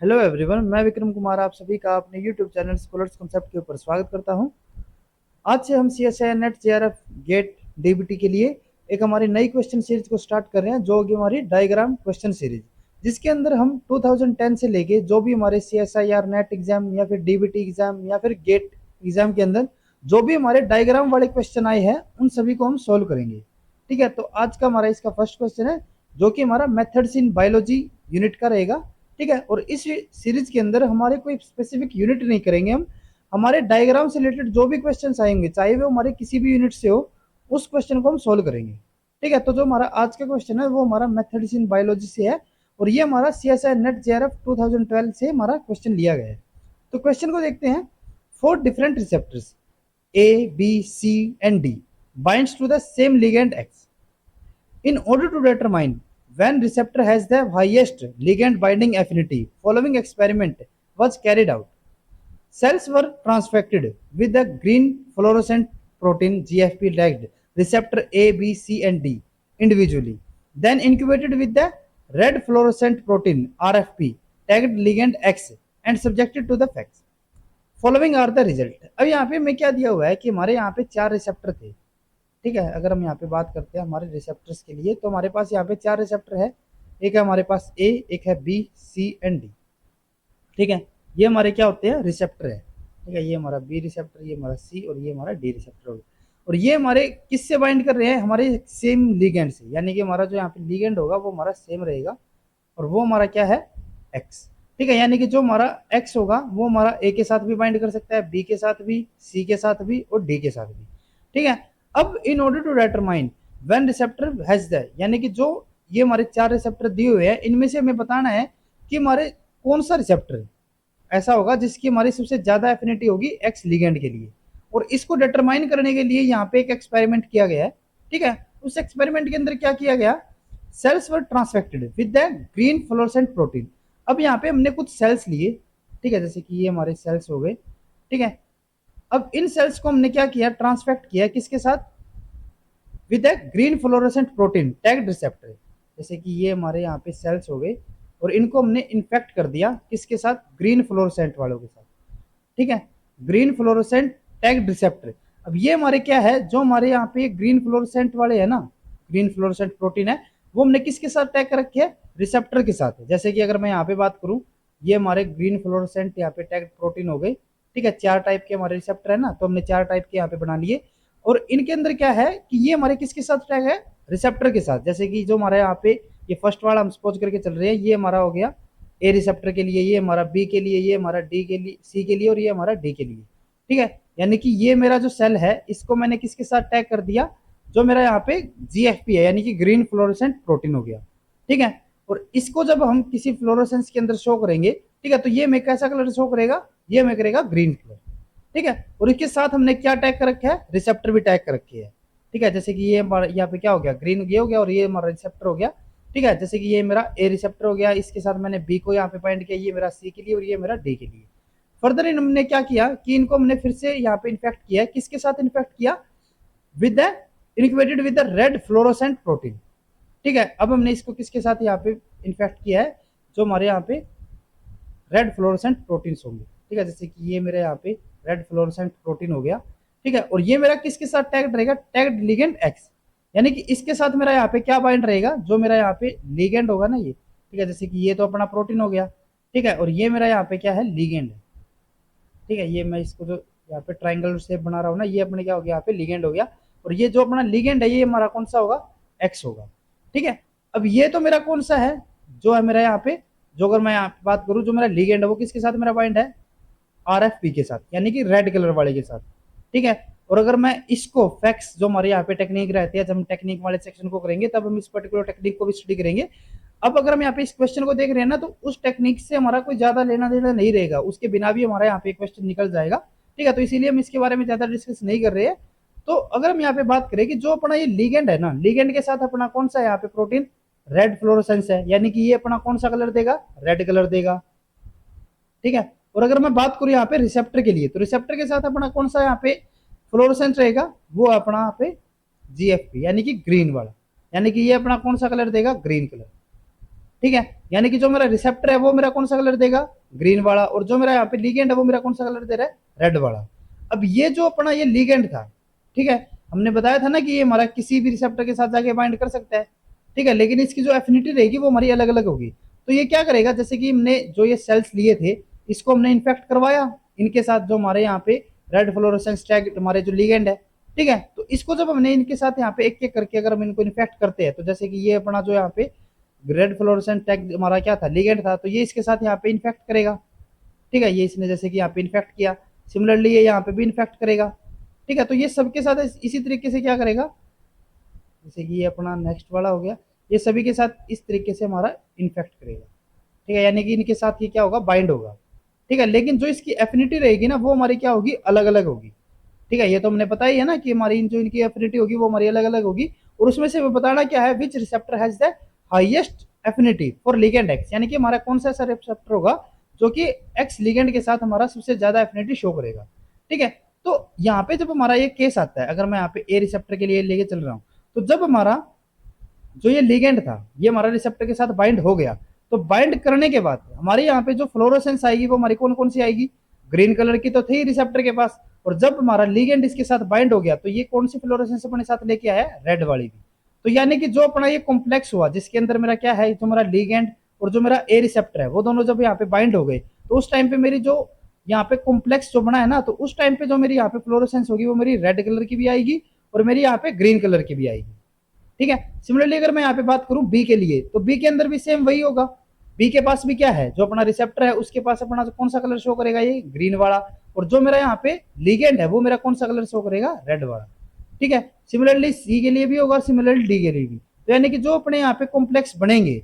Hello everyone, मैं विक्रम कुमार आप सभी का अपने यूट्यूब चैनल स्कॉलर्स कॉन्सेप्ट के ऊपर स्वागत करता हूं। आज से हम C S I NET JRF GATE DBT के लिए एक हमारी नई क्वेश्चन सीरीज को स्टार्ट कर रहे हैं, जो होगी हमारी डायग्राम क्वेश्चन सीरीज, जिसके अंदर हम 2010 से लेके जो भी हमारे C S I R NET exam या फिर डीबीटी एग्जाम या फिर गेट एग्जाम के अंदर जो भी हमारे डायग्राम वाले क्वेश्चन आए हैं उन सभी को हम सोल्व करेंगे। ठीक है, तो आज का हमारा इसका फर्स्ट क्वेश्चन है, जो कि हमारा मेथड्स इन बायोलॉजी यूनिट का रहेगा। ठीक है, और इस सीरीज के अंदर हमारे कोई स्पेसिफिक यूनिट नहीं करेंगे हम, हमारे डायग्राम से रिलेटेड जो भी क्वेश्चन आएंगे चाहे वो हमारे किसी भी यूनिट से हो, उस क्वेश्चन को हम सोल्व करेंगे। ठीक है, तो जो हमारा आज का क्वेश्चन है वो हमारा मेथड्स इन बायोलॉजी से है, और ये हमारा C S I NET J R F 2012 से हमारा क्वेश्चन लिया गया है। तो क्वेश्चन को देखते हैं। 4 different receptors A B C and D binds to the same ligand X. In order to determine when receptor has the highest ligand binding affinity, following experiment was carried out. Cells were transfected with the green fluorescent protein GFP tagged receptor A, B, C, and D individually, then incubated with the red fluorescent protein RFP tagged ligand X and subjected to the facts. Following are the result. अब यहाँ पे मैं क्या दिया हुआ है कि हमारे यहाँ पे 4 रिसेप्टर थे। ठीक है, अगर हम यहाँ पे बात करते हैं हमारे रिसेप्टर्स के लिए, तो हमारे पास यहाँ पे 4 रिसेप्टर है। एक है हमारे पास ए, एक है बी, सी एंड डी। ठीक है, ये हमारे क्या होते हैं, रिसेप्टर है। ठीक है, ये हमारा बी रिसेप्टर, ये हमारा सी और ये हमारा डी रिसेप्टर होगा। और ये हमारे किससे बाइंड कर रहे हैं, हमारे सेम लिगेंड से, यानी कि हमारा जो यहाँ पे लिगेंड होगा वो हमारा सेम रहेगा, और वो हमारा क्या है, एक्स। ठीक है, यानी कि जो हमारा एक्स होगा वो हमारा ए के साथ भी बाइंड कर सकता है, बी के साथ भी, सी के साथ भी और डी के साथ भी। ठीक है, अब in order to determine when receptor has the, यानी कि जो ये हमारे 4 रिसेप्टर दिए हुए हैं, इनमें से हमें बताना है कि हमारे कौन सा रिसेप्टर ऐसा होगा जिसकी हमारी सबसे ज्यादा एफिनिटी होगी एक्स लिगेंड के लिए। और इसको डिटरमाइन करने के लिए यहाँ पे एक एक्सपेरिमेंट किया गया है। ठीक है, उस एक्सपेरिमेंट के अंदर क्या किया गया, cells were transfected with the green fluorescent protein. अब यहाँ पे हमने कुछ सेल्स लिए। ठीक है, जैसे कि ये हमारे सेल्स हो गए। ठीक है, अब इन सेल्स को हमने क्या किया, ट्रांसफेक्ट किया किसके साथ, with the green fluorescent protein tagged receptor. जैसे कि ये हमारे यहाँ पे सेल्स हो गए और इनको हमने इन्फेक्ट कर दिया किसके साथ, ग्रीन फ्लोरोसेंट वालों के साथ। ठीक है, ग्रीन फ्लोरोसेंट टैग्ड रिसेप्टर। अब ये हमारे क्या है, जो हमारे यहाँ पे ग्रीन फ्लोरोसेंट वाले है ना, ग्रीन फ्लोरोसेंट प्रोटीन है, वो हमने किसके साथ टैग कर रखे है, रिसेप्टर के साथ। जैसे कि अगर मैं यहाँ पे बात करूँ, ये हमारे ग्रीन फ्लोरोसेंट यहाँ पे टैग्ड प्रोटीन हो गए। ठीक है, 4 टाइप के हमारे रिसेप्टर है ना, तो हमने 4 टाइप के यहाँ पे बना लिए। और इनके अंदर क्या है कि ये हमारे किसके साथ टैग है, रिसेप्टर के साथ। जैसे कि जो हमारे यहाँ पे ये फर्स्ट वाला हम सपोज करके चल रहे हैं, ये हमारा हो गया ए रिसेप्टर के लिए, ये हमारा बी के लिए, ये हमारा डी के लिए, सी के लिए और ये हमारा डी के लिए। ठीक है, यानी कि ये मेरा जो सेल है इसको मैंने किसके साथ टैग कर दिया, जो मेरा यहाँ पे जीएफपी है, यानी कि ग्रीन फ्लोरोसेंट प्रोटीन हो गया। ठीक है, और इसको जब हम किसी फ्लोरोसेंस के अंदर शो करेंगे, ठीक है, तो ये हमें कैसा कलर शो करेगा, ये हमें करेगा ग्रीन कलर। ठीक है, और इसके साथ हमने क्या टैग कर रखा है, रिसेप्टर भी टैग कर रखी है। ठीक है, जैसे कि ये यहाँ पे क्या हो गया, ग्रीन ये हो गया और ये हमारा रिसेप्टर हो गया। ठीक है, जैसे कि ये मेरा ए रिसेप्टर हो गया, इसके साथ मैंने बी को यहाँ पे पॉइंट किया, ये मेरा सी के लिए और ये मेरा डी के लिए। फर्दर हमने क्या किया कि इनको हमने फिर से यहाँ पे इन्फेक्ट किया, किसके साथ इन्फेक्ट किया, with the incubated with the red fluorescent protein. ठीक है, अब हमने इसको किसके साथ यहाँ पे इन्फेक्ट किया है, जो हमारे यहाँ पे रेड फ्लोरोसेंट प्रोटीन होंगे। ठीक है, जैसे कि ये मेरे यहाँ पे रेड फ्लोरोसेंट प्रोटीन हो गया। ठीक है, और ये मेरा किसके साथ टैग्ड रहेगा, टैग्ड लिगेंड एक्स, यानी कि इसके साथ मेरा यहाँ पे क्या बाइंड रहेगा, जो मेरा यहाँ पे लिगेंड होगा ना ये। ठीक है, जैसे कि ये तो अपना प्रोटीन हो गया। ठीक है, और ये मेरा यहाँ पे क्या है, लिगेंड है। ठीक है, ये मैं इसको जो यहाँ पे ट्राइंगल शेप बना रहा हूँ ना, ये अपने क्या हो गया, यहाँ पे लिगेंड हो गया। और ये जो अपना लिगेंड है ये हमारा कौन सा होगा, एक्स होगा। ठीक है, अब ये तो मेरा कौन सा है, जो है मेरा यहाँ पे, जो अगर मैं यहाँ पे बात करूँ, जो मेरा लिगेंड है वो किसके साथ मेरा बाइंड है, आरएफपी के साथ, यानी कि रेड कलर वाले के साथ। ठीक है, और अगर मैं इसको फैक्स, जो हमारे यहाँ पे टेक्निक रहती है, जब हम टेक्निक वाले सेक्शन को करेंगे तब हम इस पर्टिकुलर टेक्निक को भी स्टडी करेंगे। अब अगर हम यहाँ पे इस क्वेश्चन को देख रहे हैं ना, तो उस टेक्निक से हमारा कोई ज्यादा लेना देना नहीं रहेगा, उसके बिना भी हमारा यहाँ पे क्वेश्चन निकल जाएगा। ठीक है, तो इसीलिए हम इसके बारे में ज्यादा डिस्कस नहीं कर रहे हैं। तो अगर हम यहाँ पे बात करें कि जो अपना ये लिगेंड है ना, लिगेंड के साथ अपना कौन सा यहाँ पे प्रोटीन रेड फ्लोरोसेंस है, यानी कि ये अपना कौन सा कलर देगा, रेड कलर देगा। ठीक है, और अगर मैं बात करूं यहाँ पे रिसेप्टर के लिए, तो रिसेप्टर के साथ अपना कौन सा यहाँ पे फ्लोरोसेंस रहेगा, वो अपना यहाँ पे जीएफपी, यानी कि ग्रीन वाला, यानी कि ये अपना कौन सा कलर देगा, ग्रीन कलर। ठीक है, यानी कि जो मेरा रिसेप्टर है वो मेरा कौन सा कलर देगा, ग्रीन वाला, और जो मेरा यहाँ पे लिगेंड है वो मेरा कौन सा कलर दे रहा है, रेड वाला। अब ये जो अपना ये लिगेंड था, ठीक है, हमने बताया था ना कि ये हमारा किसी भी रिसेप्टर के साथ जाके बाइंड कर सकता है, ठीक है, लेकिन इसकी जो एफिनिटी रहेगी वो हमारी अलग अलग होगी। तो ये क्या करेगा, जैसे कि हमने जो ये सेल्स लिए थे इसको हमने इन्फेक्ट करवाया इनके साथ, जो हमारे यहाँ पे रेड फ्लोरोसेंस टैग हमारे जो लिगेंड है, ठीक है, तो इसको जब हमने इनके साथ यहाँ पे एक एक करके अगर हम इनको इन्फेक्ट करते हैं, तो जैसे कि ये अपना जो यहाँ पे रेड फ्लोरोसेंट टैग हमारा क्या था, लिगेंड था, तो ये इसके साथ यहाँ पे इन्फेक्ट करेगा, ठीक है, ये इसने जैसे कि यहाँ पे इन्फेक्ट किया, सिमिलरली ये यहाँ पे भी इन्फेक्ट करेगा, ठीक है, तो ये सबके साथ इसी तरीके से क्या करेगा, जैसे कि ये अपना नेक्स्ट वाला हो गया, ये सभी के साथ इस तरीके से हमारा इन्फेक्ट करेगा, ठीक है, यानी कि इनके साथ ये क्या होगा, बाइंड होगा, ठीक है, लेकिन जो इसकी एफिनिटी रहेगी ना वो हमारी क्या होगी, अलग अलग होगी, ठीक है, ये तो हमने पता ही है ना कि हमारी जो इनकी एफिनिटी होगी वो हमारी अलग अलग होगी, और उसमें से बताना क्या है, which receptor has the highest affinity for ligand X, यानी कि हमारा कौन सा ऐसा रिसेप्टर होगा जो कि एक्स लिगेंड के साथ हमारा सबसे ज्यादा एफिनिटी शो करेगा, ठीक है। तो यहाँ पे जब हमारा ये केस आता है, अगर मैं यहाँ पे ए रिसेप्टर के लिए लेके चल रहा हूँ, तो जब हमारा जो ये लिगेंड था ये हमारा रिसेप्टर के साथ बाइंड हो गया, तो बाइंड करने के बाद हमारे यहाँ पे जो फ्लोरोसेंस आएगी वो हमारी कौन कौन सी आएगी, ग्रीन कलर की तो थी रिसेप्टर के पास, और जब हमारा लिगेंड इसके साथ बाइंड हो गया तो ये कौन सी फ्लोरोसेंस अपने साथ लेके आया, रेड वाली भी। तो यानी कि जो अपना ये कॉम्प्लेक्स हुआ जिसके अंदर मेरा क्या है, जो मेरा लिगेंड और जो मेरा ए रिसेप्टर है वो दोनों जब यहाँ पे बाइंड हो गए, तो उस टाइम पे मेरी जो यहाँ पे कॉम्प्लेक्स जो बना है ना, तो उस टाइम पे जो मेरी यहाँ पे फ्लोरोसेंस होगी वो मेरी रेड कलर की भी आएगी और मेरी यहाँ पे ग्रीन कलर की भी आएगी, ठीक है। सिमिलरली अगर मैं यहाँ पे बात करूं बी के लिए, तो बी के अंदर भी सेम वही होगा, बी के पास भी क्या है, जो अपना रिसेप्टर है उसके पास अपना कौन सा कलर शो करेगा, ये ग्रीन वाला, और जो मेरा यहाँ पे लिगेंड है वो मेरा कौन सा कलर शो करेगा, रेड वाला, ठीक है। सिमिलरली सी के लिए भी होगा, सिमिलरली डी के लिए भी, तो यानी कि जो अपने यहाँ पे कॉम्प्लेक्स बनेंगे,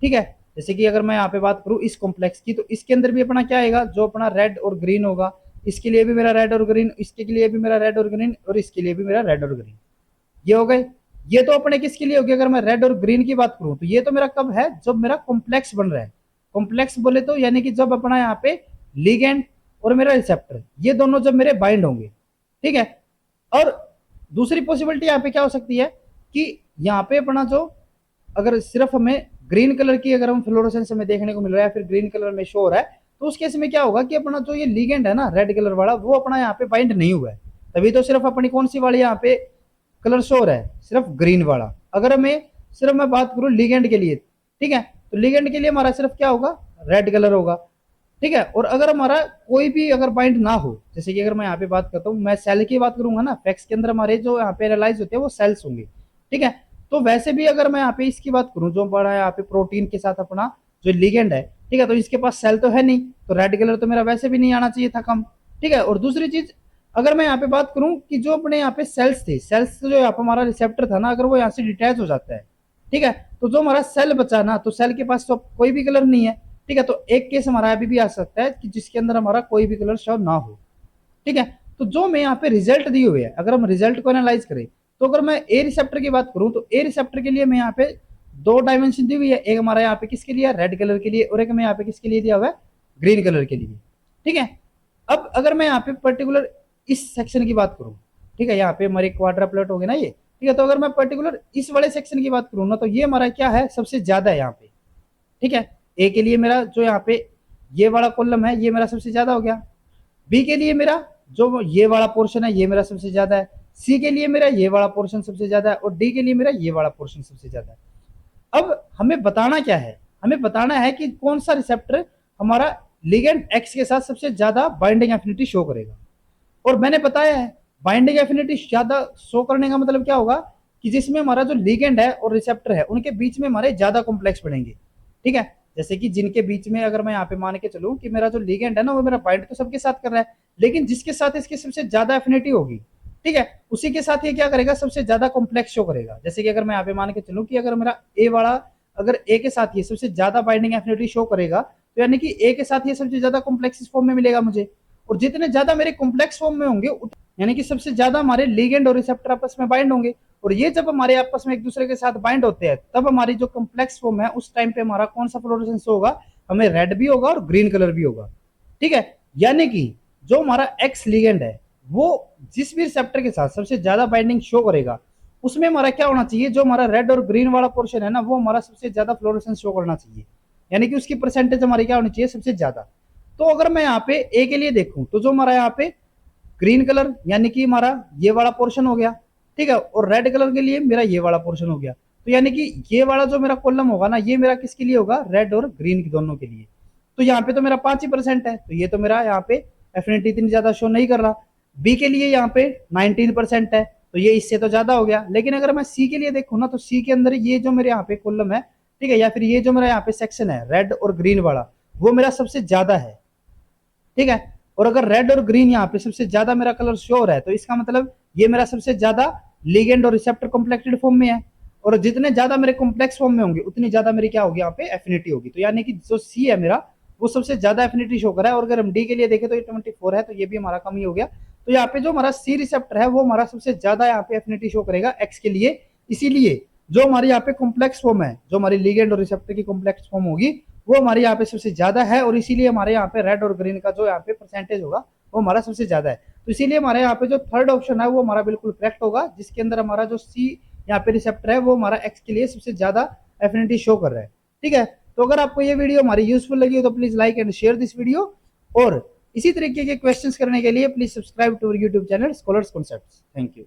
ठीक है, जैसे कि अगर मैं यहाँ पे बात करूं इस कॉम्प्लेक्स की, तो इसके अंदर भी अपना क्या आएगा, जो अपना रेड और ग्रीन होगा, इसके लिए भी मेरा रेड और ग्रीन, इसके लिए भी मेरा रेड और ग्रीन, और इसके लिए भी मेरा रेड और ग्रीन, ये हो गए। ये तो अपने किसके लिए होगी, अगर मैं रेड और ग्रीन की बात करूं, तो ये तो मेरा कब है, जब मेरा कॉम्प्लेक्स बन रहा है, कॉम्प्लेक्स बोले तो यानी कि जब अपना यहाँ पे लिगेंड और मेरा रिसेप्टर ये दोनों जब मेरे बाइंड होंगे, ठीक है। और दूसरी पॉसिबिलिटी यहाँ पे क्या हो सकती है कि यहाँ पे अपना जो, अगर सिर्फ हमें ग्रीन कलर की अगर हम फ्लोरोसेंस हमें देखने को मिल रहा है, फिर ग्रीन कलर में शो हो रहा है, तो उस केस में क्या होगा कि अपना जो ये लिगेंड है ना रेड कलर वाला, वो अपना यहाँ पे बाइंड नहीं हुआ है, तभी तो सिर्फ अपनी कौन सी वाली यहाँ पे कलर शो हो रहा है, सिर्फ ग्रीन वाला। अगर हमें सिर्फ मैं बात करूं लिगेंड के लिए, ठीक है, तो लिगेंड के लिए हमारा सिर्फ क्या होगा, रेड कलर होगा, ठीक है। और अगर हमारा कोई भी अगर बाइंड ना हो, जैसे कि अगर मैं यहाँ पे बात करता हूँ, मैं सेल की बात करूंगा ना, फैक्स के अंदर हमारे जो यहाँ पे एनालाइज होते हैं वो सेल्स होंगे, ठीक है। तो वैसे भी अगर मैं यहाँ पे इसकी बात करूँ, जो बड़ा यहाँ पे प्रोटीन के साथ अपना जो लिगेंड है, ठीक है, तो इसके पास सेल तो है नहीं, तो रेड कलर तो मेरा वैसे भी नहीं आना चाहिए था कम, ठीक है। और दूसरी चीज, अगर मैं यहाँ पे बात करूं कि जो अपने यहाँ पे सेल्स थे, सेल्स जो यहाँ पे हमारा रिसेप्टर था ना, अगर वो यहाँ से डिटैच हो जाता है, ठीक है, तो जो हमारा सेल बचा ना, तो सेल के पास तो कोई भी कलर नहीं है, ठीक है, तो एक केस हमारा अभी भी आ सकता है कि जिसके अंदर हमारा कोई भी कलर शो ना हो, ठीक है। तो जो मैं यहाँ पे रिजल्ट दिए हुए है, अगर हम रिजल्ट को एनालाइज करें, तो अगर मैं ए रिसेप्टर की बात करूं, तो ए रिसेप्टर के लिए मैं यहाँ पे दो डायमेंशन दी हुई है, एक हमारा यहाँ पे किसके लिए, रेड कलर के लिए, और एक मैं यहाँ पे किसके लिए दिया हुआ है, ग्रीन कलर के लिए, ठीक है। अब अगर मैं यहाँ पे पर्टिकुलर इस सेक्शन की बात करूं, ठीक है, यहाँ पे हमारे क्वाड्रा प्लॉट हो गए ना ये, ठीक है, तो अगर मैं पर्टिकुलर इस वाले सेक्शन की बात करूं ना, तो ये हमारा क्या है, सबसे ज्यादा है यहाँ पे, ठीक है। ए के लिए मेरा जो यहाँ पे ये वाला कॉलम है ये मेरा सबसे ज्यादा हो गया, बी के लिए मेरा जो ये वाला पोर्शन है ये मेरा सबसे ज्यादा है, सी के लिए मेरा ये वाला पोर्शन सबसे ज्यादा है, और डी के लिए मेरा ये वाला पोर्शन सबसे ज्यादा है। अब हमें बताना क्या है, हमें बताना है कि कौन सा रिसेप्टर हमारा लिगेंड एक्स के साथ सबसे ज्यादा बाइंडिंग एफिनिटी शो करेगा। और मैंने बताया है बाइंडिंग एफिनिटी ज्यादा शो करने का मतलब क्या होगा कि जिसमें हमारा जो लिगेंड है और रिसेप्टर है उनके बीच में हमारे ज्यादा कॉम्प्लेक्स बनेंगे, ठीक है। जैसे कि जिनके बीच में अगर मैं यहाँ पे मान के चलूं कि मेरा जो लिगेंड है ना वो मेरा बाइंड तो सबके साथ कर रहा है, लेकिन जिसके साथ इसकी सबसे ज्यादा एफिनिटी होगी, ठीक है, उसी के साथ ये क्या करेगा, सबसे ज्यादा कॉम्प्लेक्स शो करेगा। जैसे कि अगर मैं यहाँ पे मान के चलूं कि अगर मेरा ए वाला, अगर ए के साथ ये सबसे ज्यादा बाइंडिंग एफिनिटी शो करेगा, तो यानी कि ए के साथ ये सबसे ज्यादा कॉम्प्लेक्स फॉर्म में मिलेगा मुझे, और जितने ज्यादा मेरे कॉम्प्लेक्स फॉर्म में होंगे यानी कि सबसे ज्यादा हमारे लिगेंड और रिसेप्टर आपस में बाइंड होंगे, और ये जब हमारे आपस में एक दूसरे के साथ बाइंड होते हैं तब हमारी जो कॉम्प्लेक्स फॉर्म है उस टाइम पे हमारा कौन सा फ्लोरोसेंस होगा, हमें रेड भी होगा और ग्रीन कलर भी होगा, ठीक है। यानी कि जो हमारा एक्स लिगेंड है वो जिस भी रिसेप्टर के साथ सबसे ज्यादा बाइंडिंग शो करेगा उसमें हमारा क्या होना चाहिए, जो हमारा रेड और ग्रीन वाला पोर्शन है ना, वो हमारा सबसे ज्यादा फ्लोरेसेंस शो करना चाहिए, यानी कि उसकी परसेंटेज हमारी क्या होनी चाहिए, सबसे ज्यादा। तो अगर मैं यहाँ पे ए के लिए देखूं, तो जो हमारा यहाँ पे ग्रीन कलर यानी कि हमारा ये वाला पोर्शन हो गया, ठीक है, और रेड कलर के लिए मेरा ये वाला पोर्शन हो गया। तो यानी कि ये वाला जो मेरा कॉलम होगा ना, ये मेरा किसके लिए होगा, रेड और ग्रीन दोनों के लिए। तो यहाँ पे तो मेरा 5% है, तो ये तो मेरा यहाँ पे एफिनिटी इतनी ज्यादा शो नहीं कर रहा। बी के लिए यहाँ पे 19% है, तो ये इससे तो ज्यादा हो गया। लेकिन अगर मैं सी के लिए देखूँ ना, तो सी के अंदर ये जो मेरे यहाँ पे कॉलम है, ठीक है, या फिर ये जो मेरा यहाँ पे सेक्शन है रेड और ग्रीन वाला, वो मेरा सबसे ज्यादा है, ठीक है। और अगर रेड और ग्रीन यहाँ पे सबसे ज्यादा मेरा कलर शो हो रहा है, तो इसका मतलब ये मेरा सबसे ज्यादा लिगेंड और रिसेप्टर कॉम्प्लेक्टेड फॉर्म में है। और जितने ज्यादा मेरे कॉम्प्लेक्स फॉर्म में होंगे, उतनी ज्यादा मेरी क्या होगी, यहाँ पे एफिनिटी होगी। तो यानी कि जो सी है मेरा, वो सबसे ज्यादा एफिनिटी शो कर रहा है। और अगर हम डी के लिए देखें तो ये 24 है, तो ये भी हमारा कम ही हो गया। तो यहाँ पे जो हमारा सी रिसेप्टर है, वो हमारा सबसे ज्यादा यहाँ पे एफिनिटी शो करेगा एक्स के लिए। इसीलिए जो हमारी यहाँ पे कॉम्प्लेक्स फॉर्म है, जो हमारी लिगेंड और रिसेप्टर की कॉम्प्लेक्स फॉर्म होगी, वो हमारे यहाँ पे सबसे ज्यादा है। और इसीलिए हमारे यहाँ पे रेड और ग्रीन का जो यहाँ पे परसेंटेज होगा, वो हमारा सबसे ज्यादा है। तो इसीलिए हमारे यहाँ पे जो थर्ड ऑप्शन है, वो हमारा बिल्कुल करेक्ट होगा, जिसके अंदर हमारा जो सी यहाँ पे रिसेप्टर है, वो हमारा एक्स के लिए सबसे ज्यादा एफिनिटी शो कर रहा है, ठीक है। तो अगर आपको ये वीडियो हमारी यूजफुल लगी हो, तो please like and share this video. और इसी तरीके के क्वेश्चंस करने के लिए please subscribe to YouTube channel scholars concepts. Thank you.